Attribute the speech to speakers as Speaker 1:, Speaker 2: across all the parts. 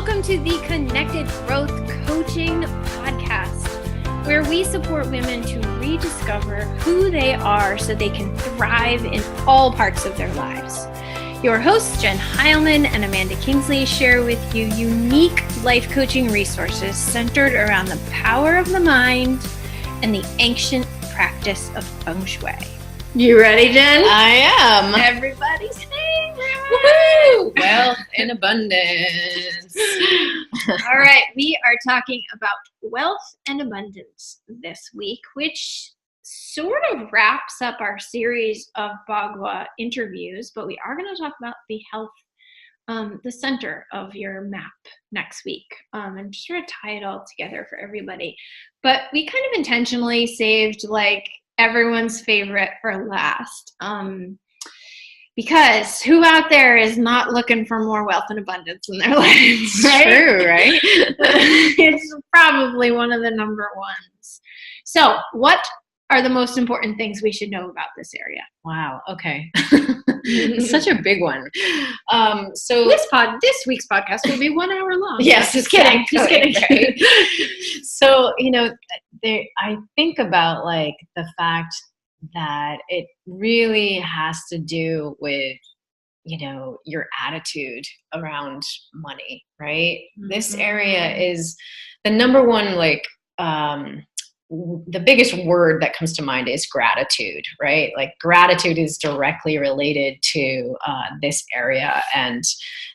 Speaker 1: welcome to the Connected Growth Coaching Podcast, where we support women to rediscover who they are so they can thrive in all parts of their lives. Your hosts, Jen Heilman and Amanda Kingsley, share with you unique life coaching resources centered around the power of the mind and the ancient practice of Feng Shui. You ready, Jen?
Speaker 2: I am.
Speaker 1: Everybody's favorite.
Speaker 2: Woohoo! Wealth and abundance.
Speaker 1: All right, we are talking about wealth and abundance this week, which sort of wraps up our series of Bagua interviews, but we are going to talk about the health, the center of your map next week, and just sort of tie it all together for everybody. But we kind of intentionally saved like everyone's favorite for last, because who out there is not looking for more wealth and abundance in their lives, right?
Speaker 2: True, right?
Speaker 1: It's probably one of the number ones. So what are the most important things we should know about this area?
Speaker 2: Wow. Okay. Such a big one. So
Speaker 1: this week's podcast will be 1 hour long.
Speaker 2: Yes,
Speaker 1: just kidding. Just kidding.
Speaker 2: Right? So, I think about like the fact that it really has to do with, your attitude around money, right? Mm-hmm. This area is the number one, the biggest word that comes to mind is gratitude, right? Like gratitude is directly related to this area and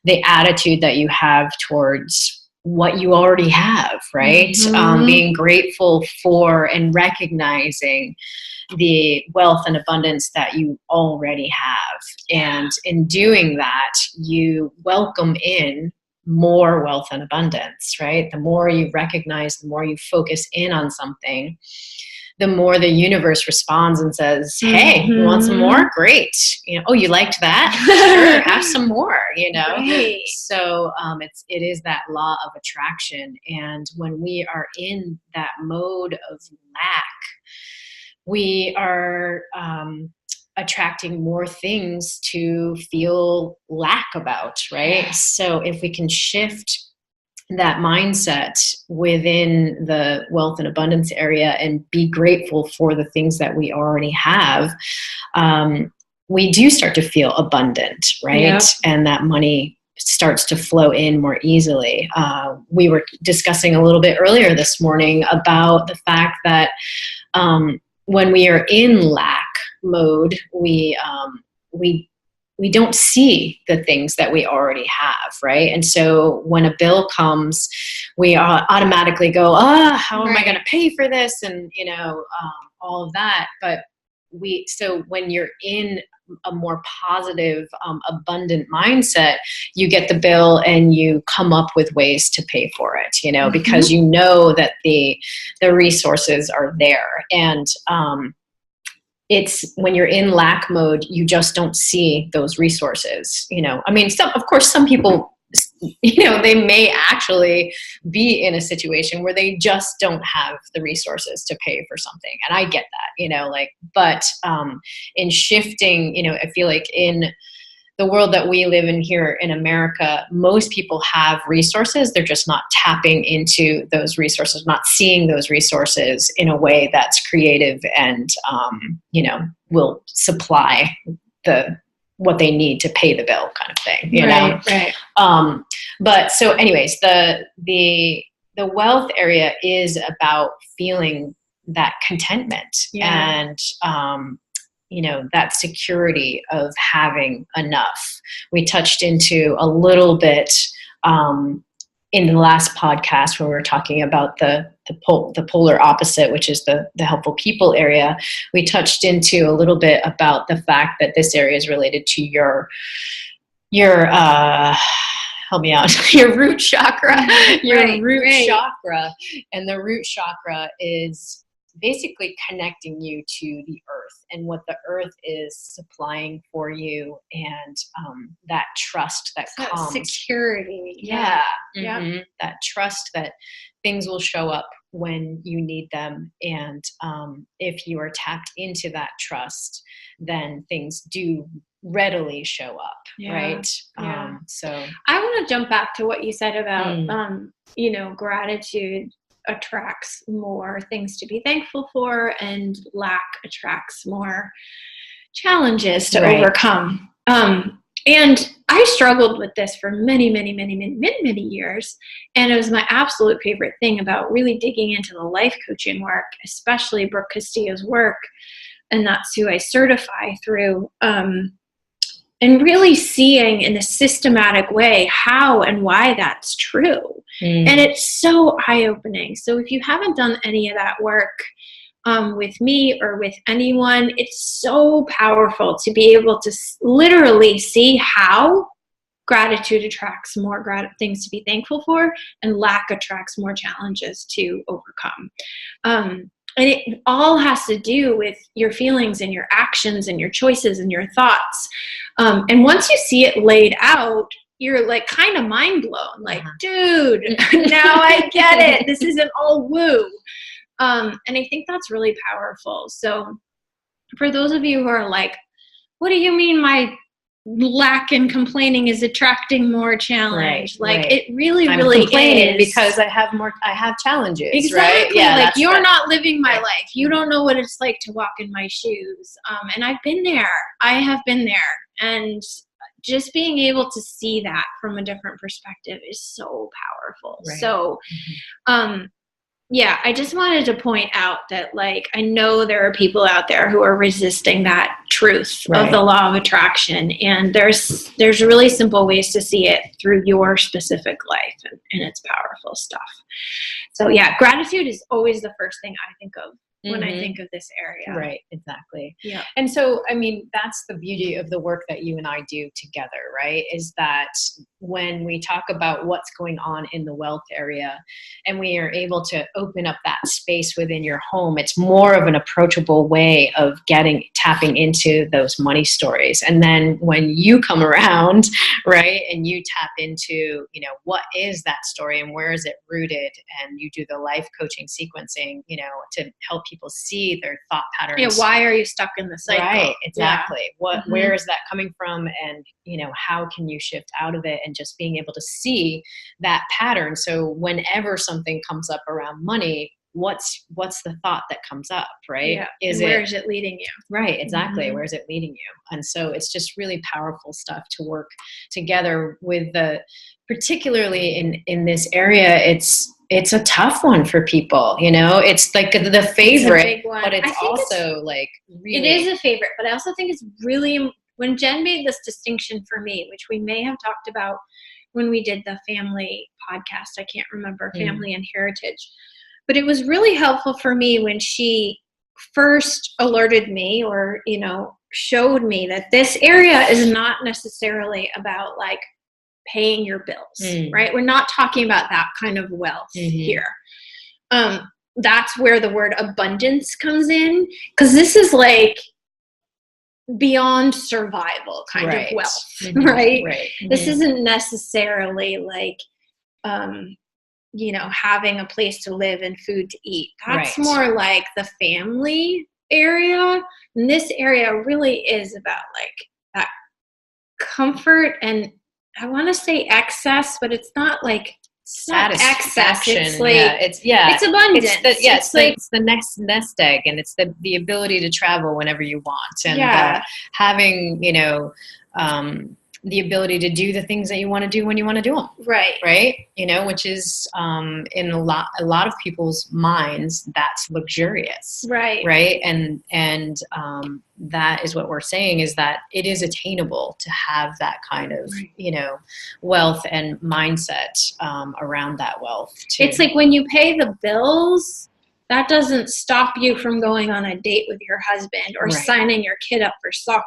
Speaker 2: the attitude that you have towards what you already have, right?
Speaker 1: Mm-hmm.
Speaker 2: Being grateful for and recognizing the wealth and abundance that you already have. And in doing that, you welcome in more wealth and abundance, right? The more you recognize, the more you focus in on something, the more the universe responds and says, hey, you want some more? Great. Oh, you liked that? Sure, have some more,
Speaker 1: Right.
Speaker 2: So it is that law of attraction. And when we are in that mode of lack, we are attracting more things to feel lack about, right? Yeah. So if we can shift that mindset within the wealth and abundance area and be grateful for the things that we already have, we do start to feel abundant, right? Yep. And that money starts to flow in more easily. We were discussing a little bit earlier this morning about the fact that when we are in lack mode, we don't see the things that we already have, right? And so when a bill comes, we automatically go, how am I going to pay for this? And, all of that. But so when you're in a more positive, abundant mindset, you get the bill and you come up with ways to pay for it, because you know that the resources are there. And, it's when you're in lack mode, you just don't see those resources, some people, they may actually be in a situation where they just don't have the resources to pay for something. And I get that, but in shifting, I feel like in the world that we live in here in America, most people have resources. They're just not tapping into those resources, not seeing those resources in a way that's creative and, will supply what they need to pay the bill kind of thing,
Speaker 1: Right.
Speaker 2: But so anyways, the wealth area is about feeling that contentment and, that security of having enough. We touched into a little bit in the last podcast when we were talking about the polar opposite, which is the helpful people area. We touched into a little bit about the fact that this area is related to your help me out, your root chakra, chakra. And the root chakra is basically connecting you to the earth and what the earth is supplying for you, and that trust that comes.
Speaker 1: Security.
Speaker 2: Yeah. Mm-hmm. That trust that things will show up when you need them. And if you are tapped into that trust, then things do readily show up.
Speaker 1: Yeah.
Speaker 2: Right.
Speaker 1: Yeah.
Speaker 2: So
Speaker 1: I want to jump back to what you said about, gratitude attracts more things to be thankful for, and lack attracts more challenges to overcome. And I struggled with this for many, many, many, many, many, many years. And it was my absolute favorite thing about really digging into the life coaching work, especially Brooke Castillo's work. And that's who I certify through. And really seeing in a systematic way how and why that's true. And it's so eye-opening. So if you haven't done any of that work with me or with anyone, it's so powerful to be able to literally see how gratitude attracts more things to be thankful for, and lack attracts more challenges to overcome. And it all has to do with your feelings and your actions and your choices and your thoughts. And once you see it laid out, you're like kind of mind blown. Like, dude, now I get it. This isn't all woo. And I think that's really powerful. So for those of you who are like, what do you mean my lack in complaining is attracting more challenge? It really,
Speaker 2: I'm
Speaker 1: really
Speaker 2: complaining
Speaker 1: is,
Speaker 2: because I have challenges.
Speaker 1: Exactly.
Speaker 2: Right? Yeah,
Speaker 1: like you're not living my life. You don't know what it's like to walk in my shoes. And I've been there. I have been there. And just being able to see that from a different perspective is so powerful.
Speaker 2: Right.
Speaker 1: So, I just wanted to point out that, like, I know there are people out there who are resisting that truth of the law of attraction. And there's really simple ways to see it through your specific life, and it's powerful stuff. So gratitude is always the first thing I think of when I think of this area.
Speaker 2: Right, exactly.
Speaker 1: Yeah.
Speaker 2: And so, I mean, that's the beauty of the work that you and I do together, right? Is that when we talk about what's going on in the wealth area and we are able to open up that space within your home, it's more of an approachable way of tapping into those money stories. And then when you come around, right, and you tap into, what is that story and where is it rooted? And you do the life coaching sequencing, to help people see their thought patterns.
Speaker 1: Yeah, why are you stuck in the cycle?
Speaker 2: Right, exactly. Yeah. Where is that coming from? And, how can you shift out of it? And just being able to see that pattern. So whenever something comes up around money, what's the thought that comes up, right?
Speaker 1: Yeah. Where is it leading you?
Speaker 2: Right, exactly. Where is it leading you? And so it's just really powerful stuff to work together with particularly in this area. It's a tough one for people, it's like the favorite, but it's also like really.
Speaker 1: It is a favorite, but I also think it's really, when Jen made this distinction for me, which we may have talked about when we did the family podcast, I can't remember, Family and Heritage, but it was really helpful for me when she first alerted me or, showed me that this area is not necessarily about like paying your bills, right? We're not talking about that kind of wealth here. That's where the word abundance comes in, because this is like beyond survival kind of wealth, right? This isn't necessarily like, having a place to live and food to eat. That's more like the family area. And this area really is about like that comfort, and I want to say excess, but it's not like
Speaker 2: satisfaction.
Speaker 1: It's like, it's abundance.
Speaker 2: It's the next nest egg, and it's the ability to travel whenever you want, and having the ability to do the things that you want to do when you want to do them. Right. Which is in a lot of people's minds, that's luxurious. Right. And that is what we're saying, is that it is attainable to have that kind of, wealth and mindset around that wealth too.
Speaker 1: It's like when you pay the bills, that doesn't stop you from going on a date with your husband or signing your kid up for soccer,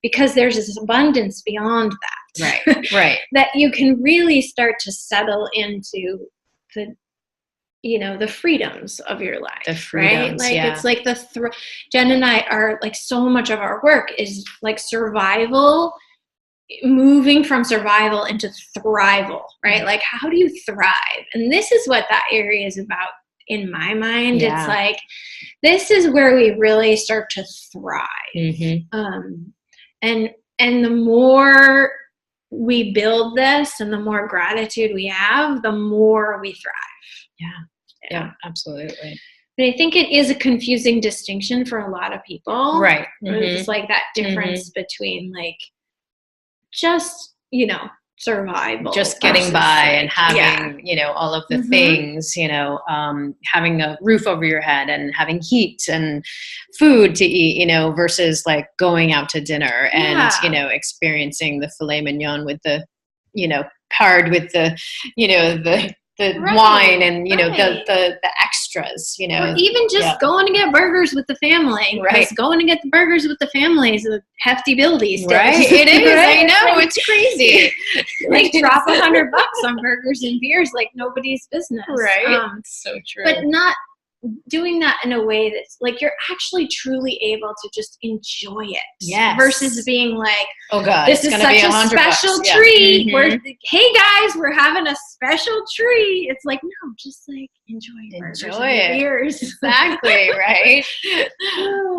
Speaker 1: because there's this abundance beyond that. Right. That you can really start to settle into the freedoms of your life. The freedoms, right? Like it's like Jen and I are like, so much of our work is like survival, moving from survival into thrival, right? Like, how do you thrive? And this is what that area is about. In my mind, it's like, this is where we really start to thrive. And And the more we build this and the more gratitude we have, the more we thrive.
Speaker 2: Yeah, absolutely.
Speaker 1: But I think it is a confusing distinction for a lot of people.
Speaker 2: Right.
Speaker 1: It's like that difference between like just, survival.
Speaker 2: Just getting by and having, all of the things, having a roof over your head and having heat and food to eat, versus like going out to dinner and, experiencing the filet mignon with the, paired with the, the wine and, the extras,
Speaker 1: Or even just going to get burgers with the family.
Speaker 2: Right.
Speaker 1: Going to get the burgers with the family is a hefty bill these days.
Speaker 2: Right. It is.
Speaker 1: Right?
Speaker 2: I know. It's crazy.
Speaker 1: Like drop $100 on burgers and beers like nobody's business.
Speaker 2: Right. So true.
Speaker 1: But not doing that in a way that's like you're actually truly able to just enjoy it.
Speaker 2: Yes.
Speaker 1: Versus being like,
Speaker 2: oh God,
Speaker 1: this is such a special treat. Where, hey guys, we're having a special treat. It's like, no, just like enjoy it. Beers.
Speaker 2: Exactly. Right.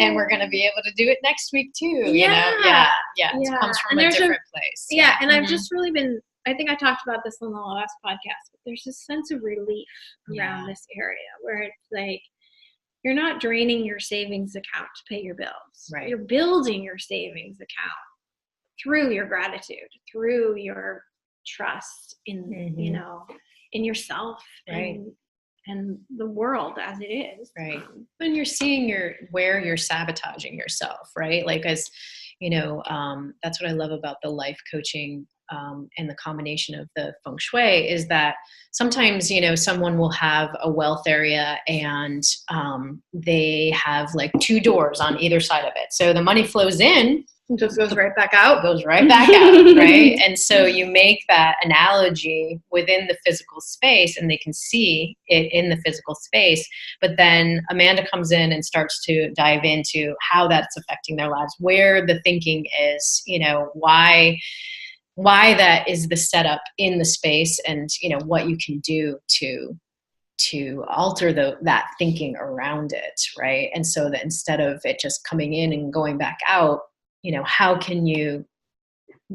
Speaker 2: And we're going to be able to do it next week too. Yeah. It comes from a different place.
Speaker 1: Yeah. And I've just really been, I think I talked about this on the last podcast, but there's this sense of relief around this area where it's like, you're not draining your savings account to pay your bills.
Speaker 2: Right.
Speaker 1: You're building your savings account through your gratitude, through your trust in, in yourself and the world as it is.
Speaker 2: Right. When you're seeing where you're sabotaging yourself, right? Like as, that's what I love about the life coaching and the combination of the Feng Shui is that sometimes, someone will have a wealth area and they have like 2 doors on either side of it. So the money flows in.
Speaker 1: It just goes right back out.
Speaker 2: Goes right back out, right? And so you make that analogy within the physical space and they can see it in the physical space. But then Amanda comes in and starts to dive into how that's affecting their lives, where the thinking is, why that is the setup in the space and, what you can do to alter that thinking around it, right? And so that instead of it just coming in and going back out, how can you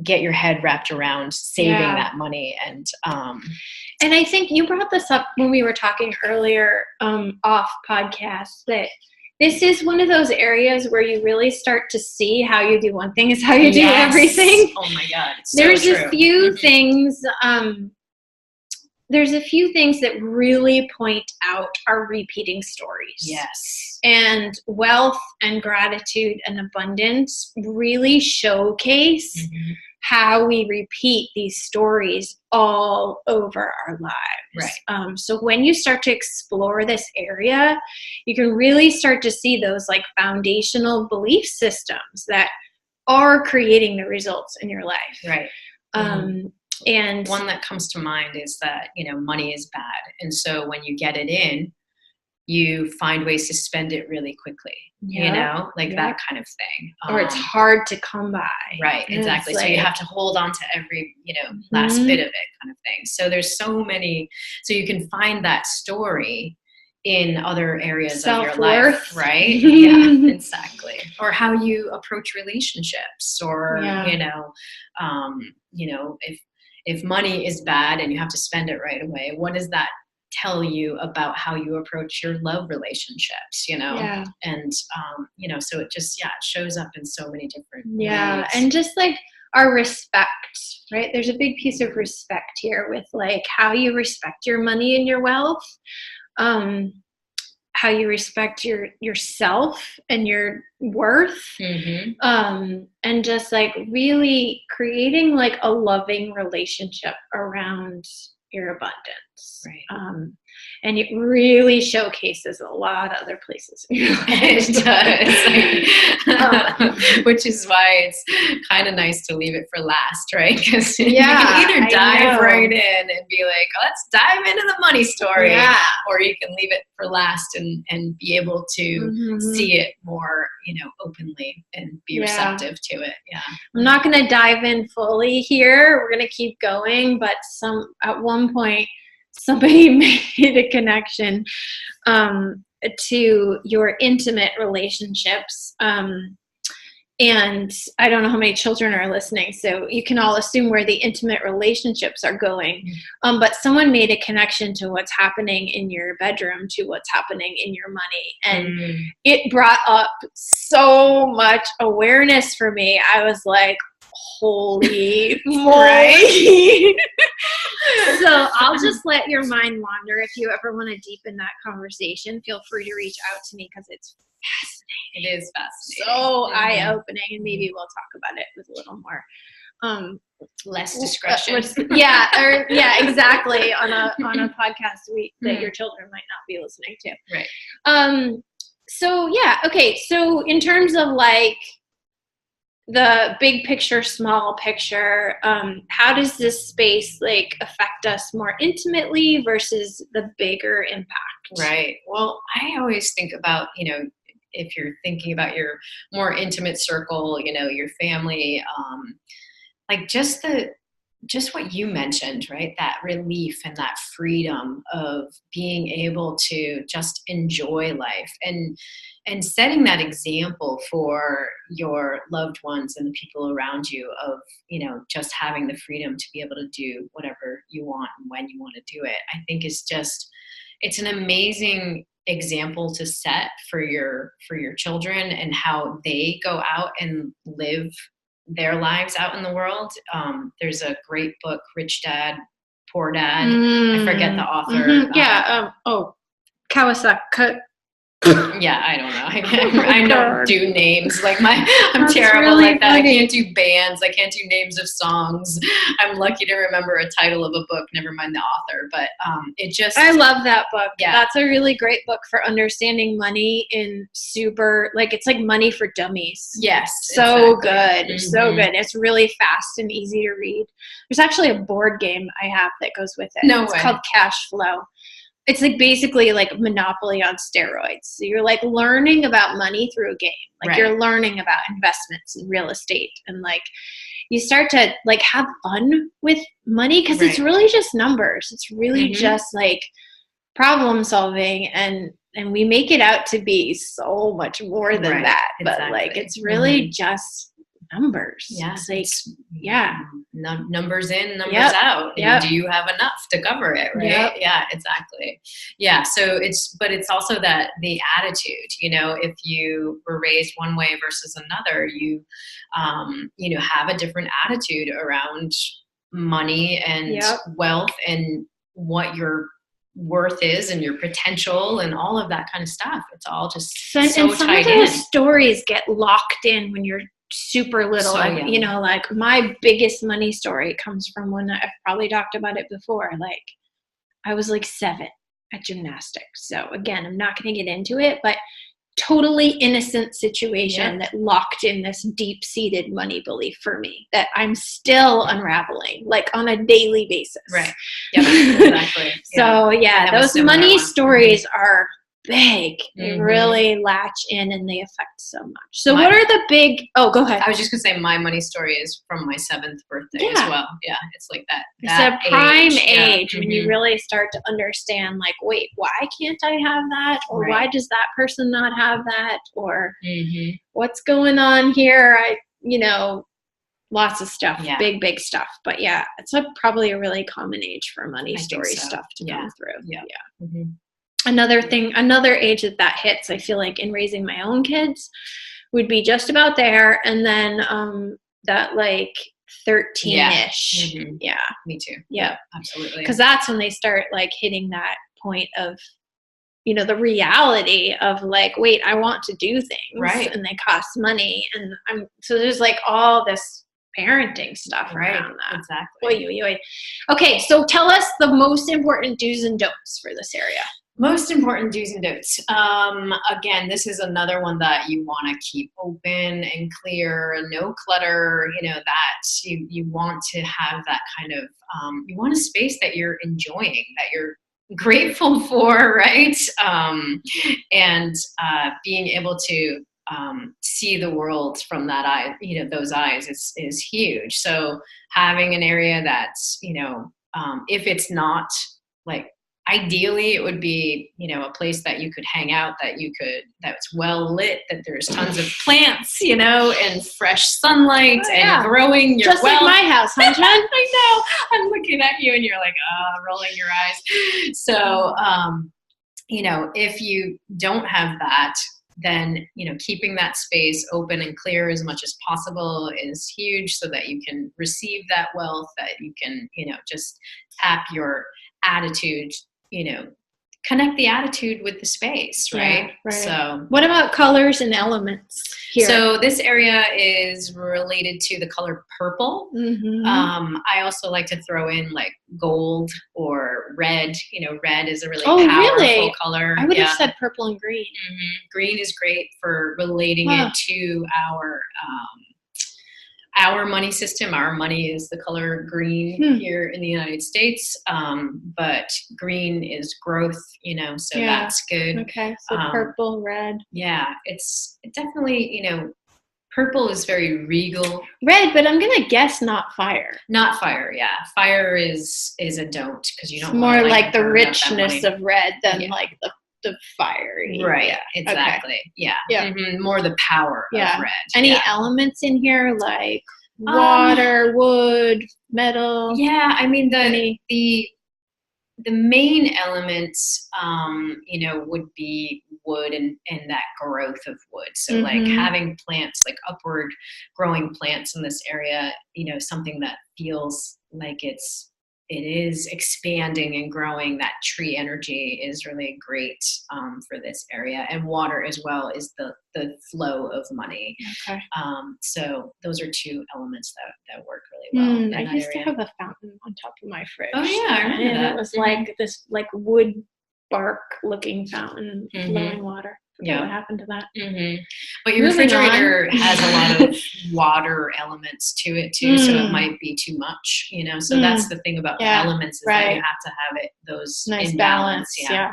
Speaker 2: get your head wrapped around saving that money? And
Speaker 1: I think you brought this up when we were talking earlier off podcast that this is one of those areas where you really start to see how you do one thing is how you do everything.
Speaker 2: Oh my God.
Speaker 1: There's a few things. There's a few things that really point out our repeating stories.
Speaker 2: Yes.
Speaker 1: And wealth and gratitude and abundance really showcase how we repeat these stories all over our lives.
Speaker 2: Right.
Speaker 1: So when you start to explore this area, you can really start to see those like foundational belief systems that are creating the results in your life.
Speaker 2: Right. And one that comes to mind is that, money is bad. And so when you get it in, you find ways to spend it really quickly, that kind of thing.
Speaker 1: Or it's hard to come by.
Speaker 2: Right, exactly. So you have to hold on to every, last bit of it kind of thing. So there's so many, so you can find that story in other areas of your life, right? Yeah, exactly. Or how you approach relationships or, if money is bad and you have to spend it right away, what does that tell you about how you approach your love relationships, And, so it just, it shows up in so many different ways.
Speaker 1: And just like our respect, right? There's a big piece of respect here with like how you respect your money and your wealth, how you respect yourself and your worth, and just like really creating like a loving relationship around your abundance.
Speaker 2: Right.
Speaker 1: And it really showcases a lot of other places.
Speaker 2: It does. Which is why it's kind of nice to leave it for last, right? Because you can either dive right in and be like, let's dive into the money story, or you can leave it for last and be able to see it more, openly and be receptive to it. Yeah.
Speaker 1: I'm not going to dive in fully here. We're going to keep going, but at one point, somebody made a connection to your intimate relationships And I don't know how many children are listening, so you can all assume where the intimate relationships are going. But someone made a connection to what's happening in your bedroom to what's happening in your money. And it brought up so much awareness for me. I was like, holy moly. So I'll just let your mind wander. If you ever want to deepen that conversation, feel free to reach out to me because it's fascinating.
Speaker 2: It is fascinating.
Speaker 1: So eye-opening, and maybe we'll talk about it with a little more
Speaker 2: less discretion.
Speaker 1: Exactly. On a podcast that your children might not be listening to.
Speaker 2: Right.
Speaker 1: So yeah, okay. So in terms of like the big picture, small picture, how does this space like affect us more intimately versus the bigger impact?
Speaker 2: Right. Well, I always think about, if you're thinking about your more intimate circle, your family, like just what you mentioned, right? That relief and that freedom of being able to just enjoy life and setting that example for your loved ones and the people around you of, just having the freedom to be able to do whatever you want and when you want to do it, I think is just, it's an amazing example to set for your children and how they go out and live their lives out in the world. There's a great book, Rich Dad, Poor Dad. I forget the author.
Speaker 1: Kawasaki.
Speaker 2: Yeah, I don't know. I don't do names. Like I'm
Speaker 1: That's
Speaker 2: terrible
Speaker 1: really
Speaker 2: like that.
Speaker 1: funny.
Speaker 2: I can't do bands. I can't do names of songs. I'm lucky to remember a title of a book, never mind the author. But I
Speaker 1: love that book.
Speaker 2: Yeah.
Speaker 1: That's a really great book for understanding money in it's like money for dummies.
Speaker 2: Yes.
Speaker 1: So
Speaker 2: exactly.
Speaker 1: good. So good. It's really fast and easy to read. There's actually a board game I have that goes with it.
Speaker 2: No
Speaker 1: It's
Speaker 2: way.
Speaker 1: called Cash Flow. It's like basically like Monopoly on steroids. So you're like learning about money through a game. Like
Speaker 2: Right.
Speaker 1: You're learning about investments and real estate, and like you start to like have fun with money because It's really just numbers. It's really just like problem solving, and we make it out to be so much more than that. But like it's really just numbers.
Speaker 2: Yeah.
Speaker 1: It's like
Speaker 2: numbers in, numbers out. And do you have enough to cover it? Right.
Speaker 1: Yep.
Speaker 2: Yeah, exactly. Yeah. So it's also that the attitude, if you were raised one way versus another, you have a different attitude around money and wealth and what your worth is and your potential and all of that kind of stuff. It's all just so
Speaker 1: some
Speaker 2: tied
Speaker 1: of those
Speaker 2: in.
Speaker 1: stories get locked in when you're super little. Like my biggest money story comes from when I've probably talked about it before. Like I was like 7 at gymnastics. So again, I'm not going to get into it, but totally innocent situation that locked in this deep-seated money belief for me that I'm still unraveling, like on a daily basis.
Speaker 2: Right. Yep. Exactly.
Speaker 1: So those money stories are big. They really latch in and they affect so much. So what are the big, go ahead.
Speaker 2: I was just gonna say my money story is from my 7th birthday as well. Yeah. It's like that.
Speaker 1: It's a prime age when you really start to understand like, wait, why can't I have that? Or why does that person not have that? Or what's going on here? Lots of stuff, big stuff. But it's probably a really common age for money story stuff to come through. Yeah. Another age that hits, I feel like in raising my own kids would be just about there. And then that like 13-ish. Yeah.
Speaker 2: Me too.
Speaker 1: Yeah.
Speaker 2: Absolutely.
Speaker 1: Because that's when they start like hitting that point of, the reality of like, wait, I want to do things. Right. And they cost money. And so there's like all this parenting stuff around that.
Speaker 2: Exactly.
Speaker 1: Okay, so tell us the most important do's and don'ts for this area.
Speaker 2: Most important do's and don'ts. Again, this is another one that you want to keep open and clear, no clutter, that you want to have that kind of, you want a space that you're enjoying, that you're grateful for, right? And being able to see the world from that eye, those eyes is huge. So having an area that's, if it's not like ideally it would be, a place that you could hang out, that's well lit, that there's tons of plants, and fresh sunlight and growing your
Speaker 1: just
Speaker 2: wealth.
Speaker 1: like my house, huh, Jen?
Speaker 2: I know. I'm looking at you and you're like, rolling your eyes. So, if you don't have that, then, keeping that space open and clear as much as possible is huge, so that you can receive that wealth, that you can, just tap your attitude, connect the attitude with the space, right?
Speaker 1: Yeah, right.
Speaker 2: So
Speaker 1: what about colors and elements here?
Speaker 2: So this area is related to the color purple.
Speaker 1: Mm-hmm.
Speaker 2: I also like to throw in like gold or red. Red is a really powerful color.
Speaker 1: I would have said purple and green.
Speaker 2: Mm-hmm. Green is great for relating it to our money system. Our money is the color green here in the United States. But green is growth, so that's good.
Speaker 1: Okay. So purple, red.
Speaker 2: Yeah. It's definitely, purple is very regal.
Speaker 1: Red, but I'm going to guess not fire.
Speaker 2: Not fire. Yeah. Fire is a don't, because you don't.
Speaker 1: It's more like the richness of red than like the fiery.
Speaker 2: Right. Yeah, exactly. Okay. Yeah. Mm-hmm. More the power of red.
Speaker 1: Any elements in here like water, wood, metal?
Speaker 2: Yeah. I mean, the main elements, would be wood and that growth of wood. So like having plants, like upward growing plants in this area, something that feels like it is expanding and growing. That tree energy is really great for this area. And water as well is the flow of money.
Speaker 1: Okay.
Speaker 2: So those are two elements that work really well.
Speaker 1: I used to have a fountain on top of my fridge.
Speaker 2: Oh yeah, I remember that.
Speaker 1: It was like this like wood bark looking fountain flowing water. Yeah. What happened to that?
Speaker 2: But your refrigerator has a lot of water elements to it too, so it might be too much, So that's the thing about the elements is that you have to have those
Speaker 1: nice
Speaker 2: in
Speaker 1: balance.
Speaker 2: Yeah.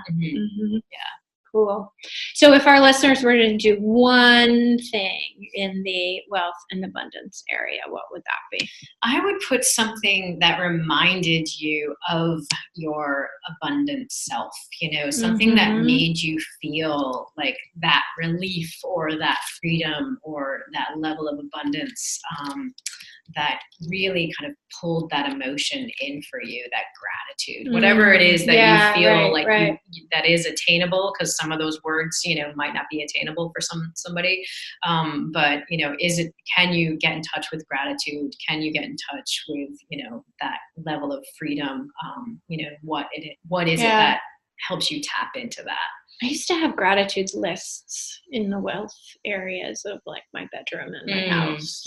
Speaker 1: Cool. So if our listeners were to do one thing in the wealth and abundance area, what would that be?
Speaker 2: I would put something that reminded you of your abundant self, something that made you feel like that relief or that freedom or that level of abundance, that really kind of pulled that emotion in for you, that gratitude, whatever it is that you feel that is attainable, because some of those words, might not be attainable for somebody. But, can you get in touch with gratitude? Can you get in touch with, that level of freedom? What is it that helps you tap into that?
Speaker 1: I used to have gratitude lists in the wealth areas of like my bedroom and my house.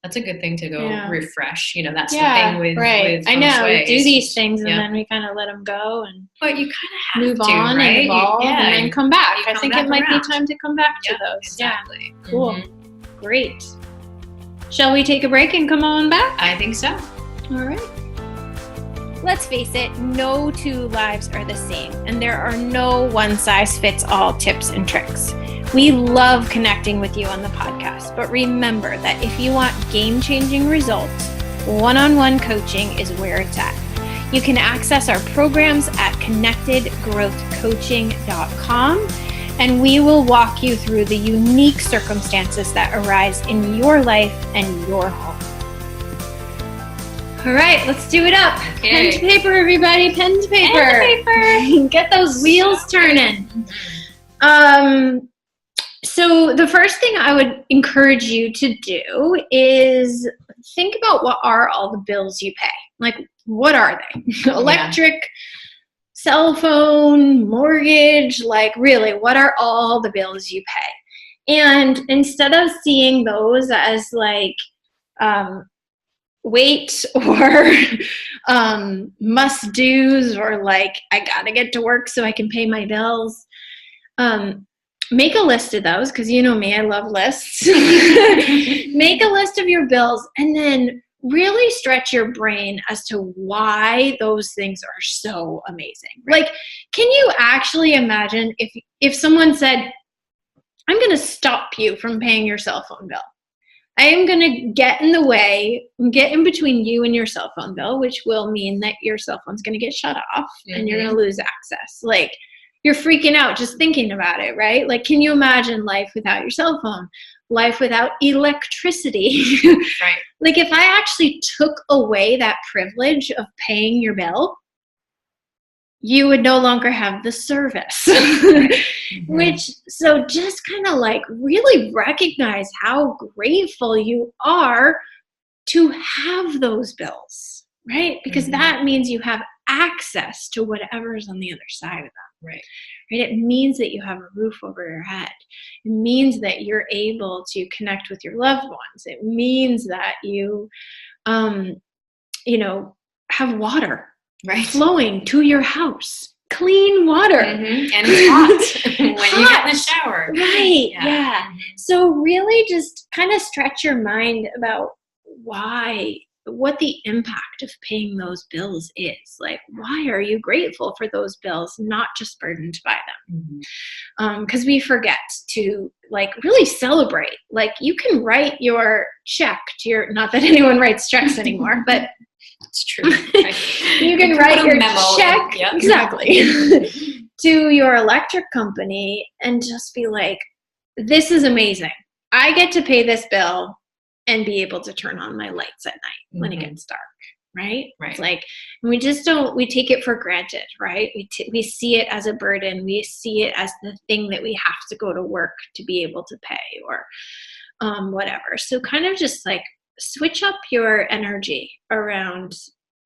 Speaker 2: That's a good thing to go refresh. That's the thing with
Speaker 1: I
Speaker 2: Feng
Speaker 1: know
Speaker 2: Shui.
Speaker 1: We do these things and then we kind of let them go and
Speaker 2: but you kind of have
Speaker 1: move
Speaker 2: to,
Speaker 1: on
Speaker 2: right?
Speaker 1: and evolve and then come back. I think it might be time to come back to those.
Speaker 2: Exactly.
Speaker 1: Yeah. Cool. Great. Shall we take a break and come on back?
Speaker 2: I think so.
Speaker 1: All right. Let's face it, no two lives are the same, and there are no one-size-fits-all tips and tricks. We love connecting with you on the podcast, but remember that if you want game-changing results, one-on-one coaching is where it's at. You can access our programs at connectedgrowthcoaching.com, and we will walk you through the unique circumstances that arise in your life and your home. All right, let's do it up.
Speaker 2: Okay.
Speaker 1: Pen to paper, everybody. Pen to paper.
Speaker 2: Pen to paper.
Speaker 1: Get those wheels turning. So the first thing I would encourage you to do is think about what are all the bills you pay. Like, what are they? Electric, cell phone, mortgage, like really, what are all the bills you pay? And instead of seeing those as like, wait or must do's or like I gotta get to work so I can pay my bills, make a list of those, because you know me, I love lists. Make a list of your bills and then really stretch your brain as to why those things are so amazing. Like, can you actually imagine if someone said, I'm going to stop you from paying your cell phone bill? I am going to get in the way, get in between you and your cell phone bill, which will mean that your cell phone's going to get shut off and you're going to lose access. Like, you're freaking out just thinking about it, right? Like, can you imagine life without your cell phone? Life without electricity?
Speaker 2: Right.
Speaker 1: Like, if I actually took away that privilege of paying your bill, you would no longer have the service. Which, so just kind of like really recognize how grateful you are to have those bills, right? Because that means you have access to whatever's on the other side of them.
Speaker 2: Right.
Speaker 1: It means that you have a roof over your head. It means that you're able to connect with your loved ones. It means that you, have water flowing to your house. Clean water.
Speaker 2: And it's hot when you get in the shower.
Speaker 1: Right. Yeah. So really just kind of stretch your mind about what the impact of paying those bills is. Like, why are you grateful for those bills, not just burdened by them? Because we forget to like really celebrate. Like, you can write your check to your, not that anyone writes checks anymore, but
Speaker 2: it's true. Right.
Speaker 1: You can write your check
Speaker 2: exactly
Speaker 1: to your electric company and just be like, this is amazing. I get to pay this bill and be able to turn on my lights at night when it gets dark, right? It's like, we just we take it for granted, right? We see it as a burden. We see it as the thing that we have to go to work to be able to pay or whatever. So kind of just like switch up your energy around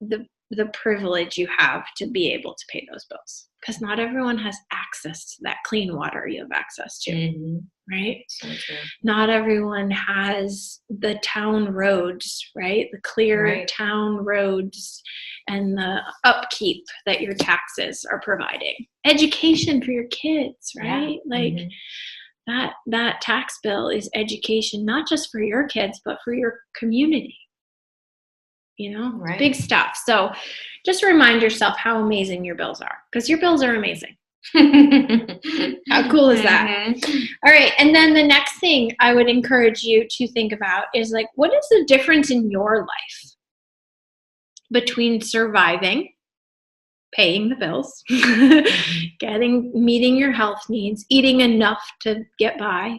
Speaker 1: the privilege you have to be able to pay those bills, because not everyone has access to that clean water you have access to, right?
Speaker 2: So true.
Speaker 1: Not everyone has the town roads, right? The clear town roads and the upkeep that your taxes are providing. Education for your kids, right? Like that tax bill is education, not just for your kids, but for your community. Big stuff. So just remind yourself how amazing your bills are, because your bills are amazing. How cool is that? All right. And then the next thing I would encourage you to think about is like, what is the difference in your life between surviving, paying the bills, meeting your health needs, eating enough to get by,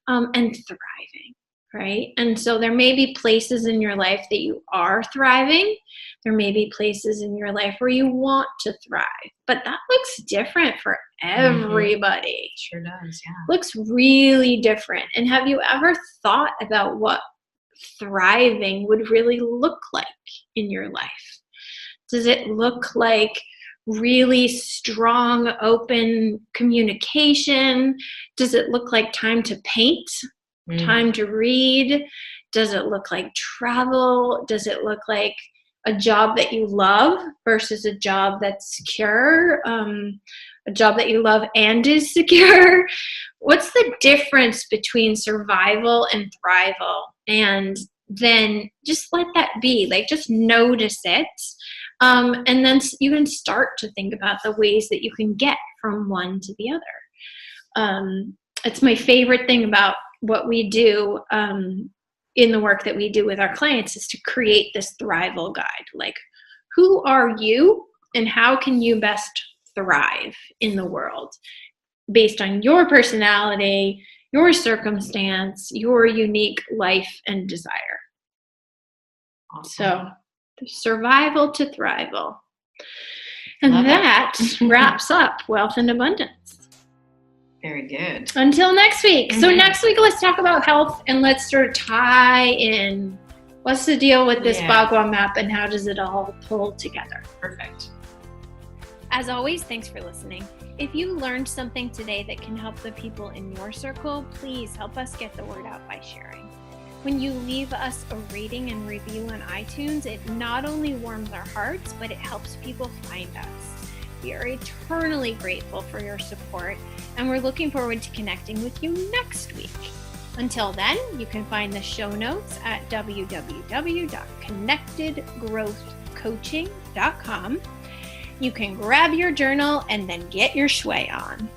Speaker 1: and thriving, right? And so there may be places in your life that you are thriving. There may be places in your life where you want to thrive, but that looks different for everybody.
Speaker 2: Sure does, yeah.
Speaker 1: Looks really different. And have you ever thought about what thriving would really look like in your life? Does it look like really strong, open communication? Does it look like time to paint, time to read? Does it look like travel? Does it look like a job that you love versus a job that's secure? A job that you love and is secure? What's the difference between survival and thrival? And then just let that be. Like, just notice it. And then you can start to think about the ways that you can get from one to the other. It's my favorite thing about what we do in the work that we do with our clients is to create this thrival guide. Like, who are you and how can you best thrive in the world based on your personality, your circumstance, your unique life and desire. So survival to thrival. And
Speaker 2: Love
Speaker 1: that wraps up wealth and abundance.
Speaker 2: Very good.
Speaker 1: Until next week. So next week, let's talk about health and let's sort of tie in what's the deal with this Bagua map and how does it all pull together.
Speaker 2: Perfect.
Speaker 1: As always, thanks for listening. If you learned something today that can help the people in your circle, please help us get the word out by sharing. When you leave us a rating and review on iTunes, it not only warms our hearts, but it helps people find us. We are eternally grateful for your support, and we're looking forward to connecting with you next week. Until then, you can find the show notes at www.connectedgrowthcoaching.com. You can grab your journal and then get your shui on.